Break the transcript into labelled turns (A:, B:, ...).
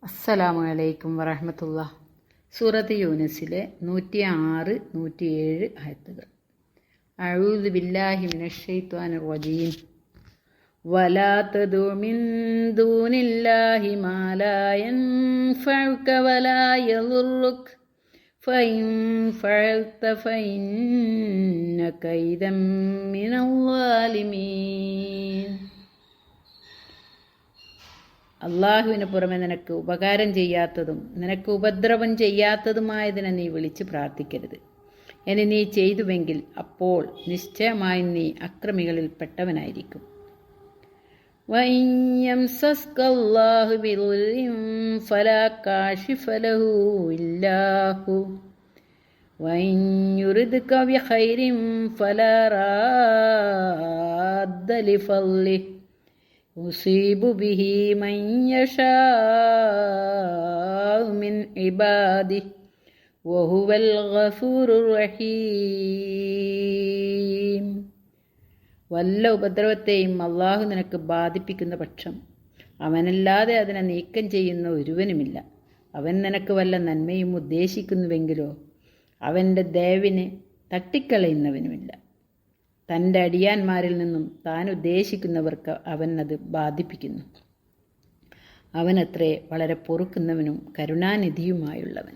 A: അസ്സലാമു അലൈക്കും വറഹ്മത്തുള്ളാ. സൂറത്ത് യൂനുസിലെ 106, 107 ആയത്തുകൾ. അഊദു ബില്ലാഹി മിനശ് ശൈത്വാനിർ റജീം. വലാ തദു മിൻ ദൂനില്ലാഹി മാ ലാ യൻഫഉക വലാ യദുറുക ഫഇൻ ഫഅൽത ഫഇന്നക ഇദൻ മിനൽ ളാലിമീൻ. അള്ളാഹുവിന് പുറമെ നിനക്ക് ഉപകാരം ചെയ്യാത്തതും നിനക്ക് ഉപദ്രവം ചെയ്യാത്തതുമായതിനെ നീ വിളിച്ച് പ്രാർത്ഥിക്കരുത്. ഇനി നീ ചെയ്തുവെങ്കിൽ അപ്പോൾ നിശ്ചയമായും നീ അക്രമികളിൽ പെട്ടവനായിരിക്കും. വഇൻ യംസസ്ക അല്ലാഹു ബിദുർരിൻ ഫലാ കാശിഫ ലഹു ഇല്ലാ ഹു വഇൻ യുരിദ്ക ബിഖൈരിൻ ഫലാ റാദ്ദ ലിഫളിഹി യുസീബു ബിഹി മൻ യശാഉ മിൻ ഇബാദിഹി വഹുവൽ ഗഫൂറുർ റഹീം. വല്ല ഉപദ്രവത്തെയും അള്ളാഹു നിനക്ക് ബാധിപ്പിക്കുന്ന പക്ഷം അവനല്ലാതെ അതിനെ നീക്കം ചെയ്യുന്ന ഒരുവനുമില്ല. അവൻ നിനക്ക് വല്ല നന്മയും ഉദ്ദേശിക്കുന്നുവെങ്കിലോ അവൻ്റെ ദയവിനെ തട്ടിക്കളയുന്നവനുമില്ല. തൻ്റെ അടിയാന്മാരിൽ നിന്നും താൻ ഉദ്ദേശിക്കുന്നവർക്ക് അവൻ അത് ബാധിപ്പിക്കുന്നു. അവനത്രേ വളരെ പൊറുക്കുന്നവനും കരുണാനിധിയുമായുള്ളവൻ.